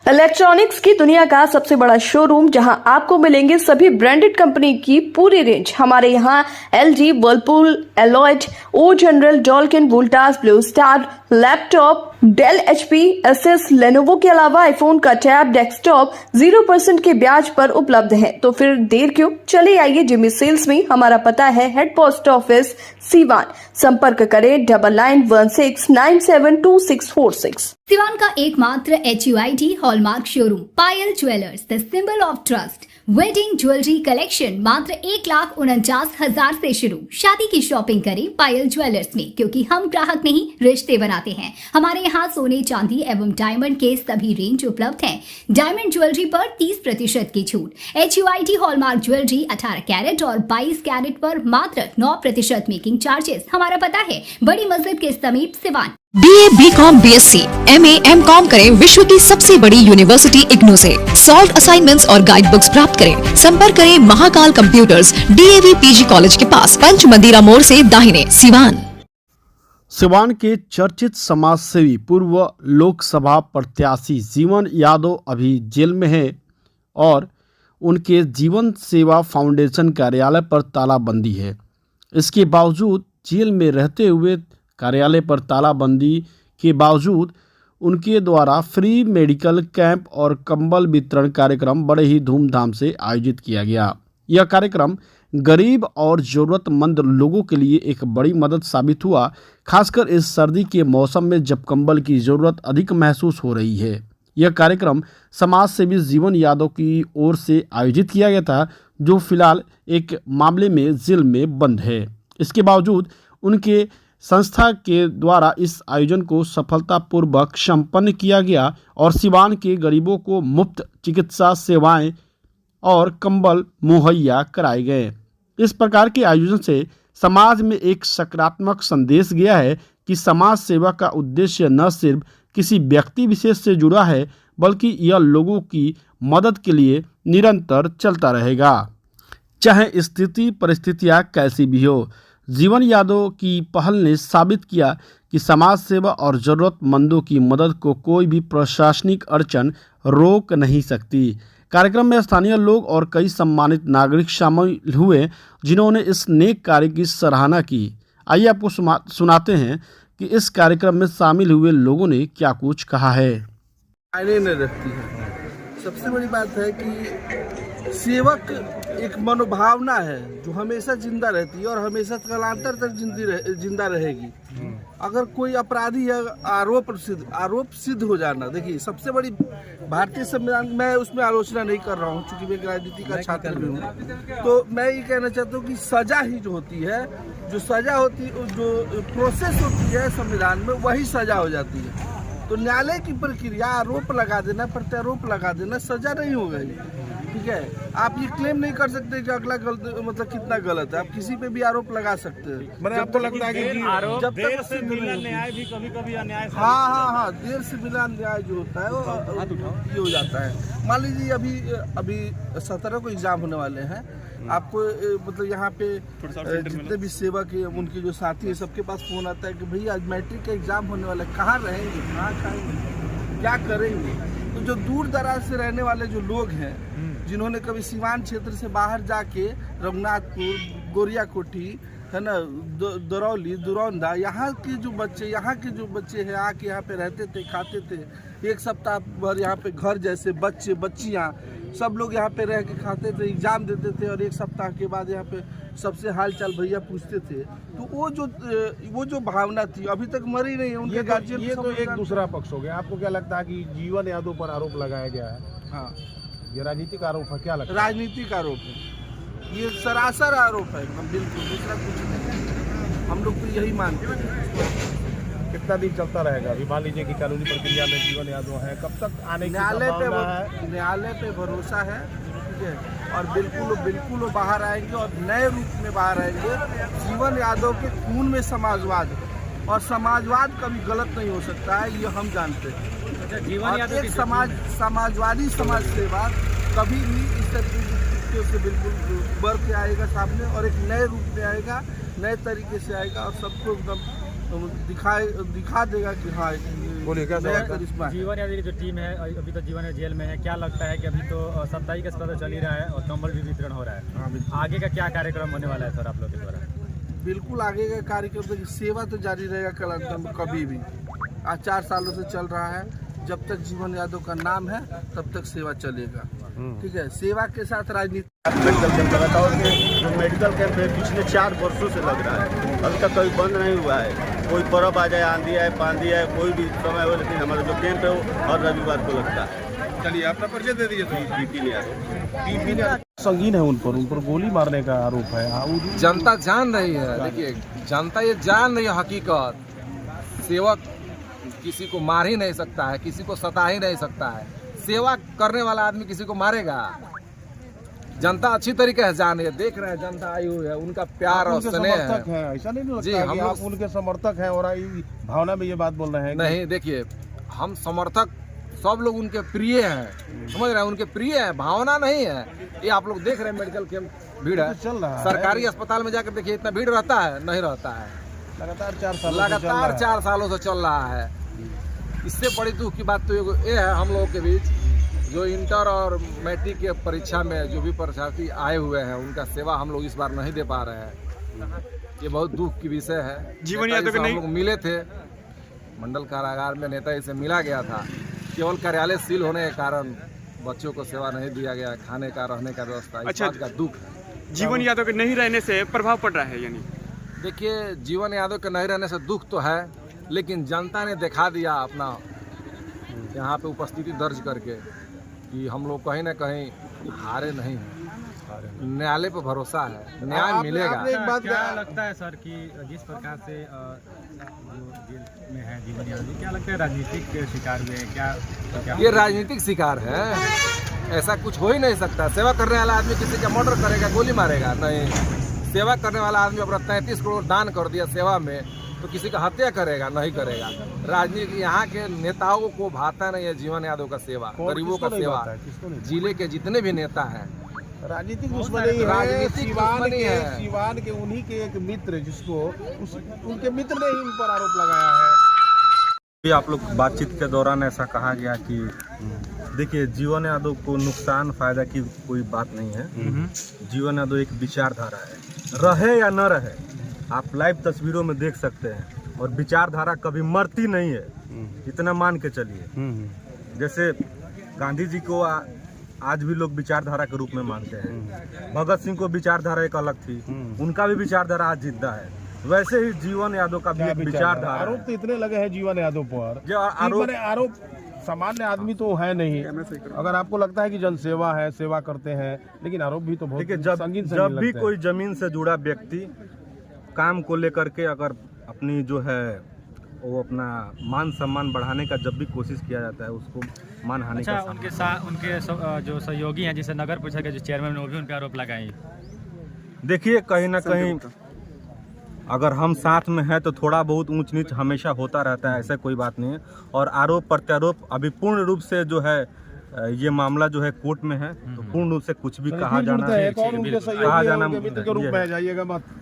Electronics की दुनिया का सबसे बड़ा शोरूम जहां आपको मिलेंगे सभी ब्रांडेड कंपनी की पूरी रेंज। हमारे यहां LG, Whirlpool, Lloyd, O General, Daikin, Voltas, Blue Star, laptop, Dell, HP, SS, Lenovo के अलावा आईफोन का टैब, डेस्कटॉप 0% के ब्याज पर उपलब्ध है। तो फिर देर क्यों, चले आइए जिमी सेल्स में। हमारा पता है हेड पोस्ट ऑफिस, सीवान। संपर्क करें 9916972646। सिवान का एकमात्र HUID hallmark showroom Payal jewellers, the symbol of trust. Wedding jewellery collection मात्र 1,49,000 से शुरू। शादी की शॉपिंग करें पायल ज्वेलर्स में, क्योंकि हम ग्राहक नहीं रिश्ते बनाते हैं। हमारे यहाँ सोने, चांदी एवं डायमंड के सभी रेंज उपलब्ध हैं। डायमंड ज्वेलरी पर 30% की छूट। HUID हॉलमार्क ज्वेलरी 18 कैरेट और 22 कैरेट पर मात्र 9% मेकिंग चार्जेस। हमारा पता है बड़ी मस्जिद के समीप, Siwan. BA, BCom, BSc, MA, MCom करें विश्व की सबसे बड़ी यूनिवर्सिटी इग्नू से। सॉल्व असाइनमेंट्स और गाइड बुक्स प्राप्त करें। संपर्क करें Mahakal computers, DAV PG college के पास, पंच मंदिरा मोड़ से दाहिने, सिवान। सिवान के चर्चित समाजसेवी पूर्व लोकसभा प्रत्याशी जीवन यादव अभी जेल में है और उनके जीवन सेवा फाउंडेशन कार्यालय पर तालाबंदी है। इसके बावजूद जेल में रहते हुए कार्यालय पर तालाबंदी के बावजूद उनके द्वारा फ्री मेडिकल कैंप और कंबल वितरण कार्यक्रम बड़े ही धूमधाम से आयोजित किया गया। यह कार्यक्रम गरीब और ज़रूरतमंद लोगों के लिए एक बड़ी मदद साबित हुआ, खासकर इस सर्दी के मौसम में जब कंबल की ज़रूरत अधिक महसूस हो रही है। यह कार्यक्रम समाज सेवी जीवन यादव की ओर से आयोजित किया गया था, जो फिलहाल एक मामले में जेल में बंद है। इसके बावजूद उनके संस्था के द्वारा इस आयोजन को सफलतापूर्वक संपन्न किया गया और सिवान के गरीबों को मुफ्त चिकित्सा सेवाएं और कंबल मुहैया कराए गए। इस प्रकार के आयोजन से समाज में एक सकारात्मक संदेश गया है कि समाज सेवा का उद्देश्य न सिर्फ किसी व्यक्ति विशेष से जुड़ा है, बल्कि यह लोगों की मदद के लिए निरंतर चलता रहेगा, चाहे स्थिति परिस्थितियां कैसी भी हो। जीवन यादव की पहल ने साबित किया कि समाज सेवा और ज़रूरतमंदों की मदद को कोई भी प्रशासनिक अड़चन रोक नहीं सकती। कार्यक्रम में स्थानीय लोग और कई सम्मानित नागरिक शामिल हुए, जिन्होंने इस नेक कार्य की सराहना की। आइए आपको सुनाते हैं कि इस कार्यक्रम में शामिल हुए लोगों ने क्या कुछ कहा है। मायने नहीं रखती है। सबसे बड़ी बात है कि सेवक एक मनोभावना है जो हमेशा जिंदा रहती है और हमेशा कालांतर तक जिंदा रहेगी। अगर कोई अपराधी है, आरोप सिद्ध हो जाना, देखिए सबसे बड़ी भारतीय संविधान, मैं उसमें आलोचना नहीं कर रहा हूँ क्योंकि मैं राजनीति का छात्र भी हूँ, तो मैं ये कहना चाहता हूँ कि सजा ही जो होती है, जो सजा होती है, जो प्रोसेस होती है संविधान में, वही सजा हो जाती है। तो न्यायालय की प्रक्रिया आरोप लगा देना, प्रत्यारोप लगा देना सजा नहीं हो गई। ठीक है, आप ये क्लेम नहीं कर सकते कि अगला गलत मतलब कितना गलत है। आप किसी पे भी आरोप लगा सकते हैं। मैंने आपको लगता है कि जब देर तक से मिला न्याय भी कभी-कभी अन्याय। हाँ, देर से मिला न्याय जो होता है वो ये हो जाता है। मान लीजिए अभी 17 को एग्जाम होने वाले हैं। आपको मतलब यहाँ पे जितने भी सेवक है, उनके जो साथी है, सबके पास फोन आता है कि भैया आज मैट्रिक का एग्जाम होने वाला है, कहाँ रहेंगे, कहाँ खाएंगे, क्या करेंगे। तो जो दूर दराज से रहने वाले जो लोग हैं, जिन्होंने कभी सिवान क्षेत्र से बाहर जाके रघुनाथपुर, गोरियाकोठी है ना, दरौली, दुरौंदा, यहाँ के जो बच्चे हैं आके यहाँ पे रहते थे, खाते थे, एक सप्ताह भर यहाँ पे घर जैसे बच्चियाँ सब लोग यहाँ पे रह के खाते थे, एग्जाम देते थे और एक सप्ताह के बाद यहाँ पे सबसे हाल चाल भैया पूछते थे। तो वो जो भावना थी अभी तक मरी नहीं है। उनके गार्जियन ये तो एक दूसरा पक्ष हो गया। आपको क्या लगता है कि जीवन यादव पर आरोप लगाया गया है? हाँ, ये राजनीतिक आरोप है, क्या लगता है? राजनीतिक आरोप है, ये सरासर आरोप है, हम बिल्कुल दूसरा कुछ नहीं। हम लोग तो यही मानते हैं। कितना दिन चलता रहेगा? अभी मान लीजिए कि कानूनी प्रक्रिया में जीवन यादव है, कब तक आने की संभावना है? न्यायालय पे भरोसा है, ठीक है, और बिल्कुल वो बाहर आएंगे और नए रूप में बाहर आएंगे। जीवन यादव के खून में समाजवाद है और समाजवाद कभी गलत नहीं हो सकता है, ये हम जानते हैं। जीवन यादव एक समाजवादी समाज सेवा कभी भी इस तरीके से बिल्कुल उभर के आएगा सामने और एक नए रूप में आएगा, नए तरीके से आएगा और सबको एकदम दिखा देगा कि हाँ बोलिए क्या नया सवाल था? करिश्मा है। जीवन यादव की जो टीम है अभी तो जीवन जेल में है, क्या लगता है कि अभी तो 27 का सत्र चल ही रहा है और कंबल भी वितरण हो रहा है, हाँ, बिल्कुल। आगे का क्या कार्यक्रम होने वाला है सर आप लोग के द्वारा? बिल्कुल आगे का कार्यक्रम तो सेवा तो जारी रहेगा कभी भी। आज 4 सालों से चल रहा है, जब तक जीवन यादव का नाम है तब तक सेवा चलेगा। ठीक है, सेवा के साथ राजनीति। मेडिकल कैंप लगा था और जो मेडिकल कैंप है पिछले 4 वर्षों से लग रहा है, अभी तक कभी बंद नहीं हुआ है। कोई पर्व आ जाए, आंधी आए, पांधी आए, कोई भी समय हो, लेकिन हमारा जो कैंप है वो हर रविवार को लगता है। चलिए अपना परिचय दे दीजिए। तो संगीन है उन पर गोली मारने का आरोप है। जनता जान रही है, देखिए जनता ये जान रही है हकीकत। सेवक किसी को मार ही नहीं सकता है, किसी को सता ही नहीं सकता है। सेवा करने वाला आदमी किसी को मारेगा? जनता अच्छी तरीके से जान रही है, देख रहे हैं जनता आई हुई है, उनका प्यार और स्नेह है। ऐसा नहीं लगता जी, है हम कि आप लोग उनके समर्थक हैं और भावना में ये बात बोल रहे हैं? नहीं, देखिए हम समर्थक सब लोग उनके प्रिय हैं, समझ रहे हैं, उनके प्रिय हैं, भावना नहीं है। ये आप लोग देख रहे हैं मेडिकल कैंप भीड़ है, चल रहा है। सरकारी अस्पताल में जाकर देखिए इतना भीड़ रहता है? नहीं रहता है। लगातार 4 सालों से चल रहा है। इससे बड़ी दुख की बात तो ये है हम लोगों के बीच, जो इंटर और मैट्रिक के परीक्षा में जो भी परीक्षार्थी आए हुए हैं उनका सेवा हम लोग इस बार नहीं दे पा रहे हैं। ये बहुत दुख की विषय है। जीवन यादव के हम नहीं लोग मिले थे मंडल कारागार में, नेताजी से मिला गया था। केवल कार्यालय सील होने के कारण बच्चों को सेवा नहीं दिया गया, खाने का रहने का व्यवस्था, इस बात का दुख है। जीवन यादव के नहीं रहने से प्रभाव पड़ रहा है यानी? देखिए जीवन यादव के नहीं रहने से दुख तो है, लेकिन जनता ने दिखा दिया अपना यहाँ पे उपस्थिति दर्ज करके कि हम लोग कहीं ना कहीं हारे नहीं हैं। न्यायालय पे भरोसा है, न्याय मिलेगा। एक बात क्या लगता है सर कि जिस प्रकार से जो जेल में है जीवन यादव, क्या लगता है राजनीतिक शिकार हुए हैं क्या? ये राजनीतिक शिकार है, ऐसा कुछ हो ही नहीं सकता। सेवा करने वाला आदमी किसी का मर्डर करेगा, गोली मारेगा? नहीं। सेवा करने वाला आदमी अपना 33 करोड़ दान कर दिया सेवा में, तो किसी का हत्या करेगा? नहीं करेगा। राजनीति यहाँ के नेताओं को भाता नहीं है जीवन यादव का सेवा, गरीबों का सेवा। जिले के जितने भी नेता हैं राजनीतिक दुश्मनी है, राजनीतिक दुश्मनी है। सिवान के उन्हीं के एक मित्र जिसको उनके मित्र ने ही उन पर आरोप लगाया है। भी आप लोग बातचीत के दौरान ऐसा कहा गया कि देखिए जीवन यादव को नुकसान फायदा की कोई बात नहीं है। जीवन यादव एक विचारधारा है, रहे या न रहे आप लाइव तस्वीरों में देख सकते हैं, और विचारधारा कभी मरती नहीं है, इतना मान के चलिए। जैसे गांधी जी को आज भी लोग विचारधारा के रूप में मानते हैं, भगत सिंह को विचारधारा एक अलग थी, उनका भी विचारधारा आज जिंदा है। वैसे ही जीवन यादव का भी एक विचारधारा। आरोप तो इतने लगे हैं जीवन यादव पर, जो आरोप सामान्य आदमी तो है नहीं। अगर आपको लगता है कि जनसेवा है, सेवा करते हैं, लेकिन आरोप भी तो बहुत संगीन से जब भी कोई जमीन से जुड़ा व्यक्ति काम को लेकर के अगर अपनी जो है वो अपना मान सम्मान बढ़ाने का जब भी कोशिश किया जाता है, उसको मानहानि का उनके जो सहयोगी हैं, जैसे नगर परिषद के जो चेयरमैन, वो भी उन पर आरोप लगाए। देखिए कहीं ना कहीं अगर हम साथ में हैं तो थोड़ा बहुत ऊंच नीच हमेशा होता रहता है, ऐसा कोई बात नहीं है। और आरोप प्रत्यारोप अभी पूर्ण रूप से जो है ये मामला जो है कोर्ट में है, तो पूर्ण रूप से कुछ भी कहा जाना के रूप में जाइएगा मत।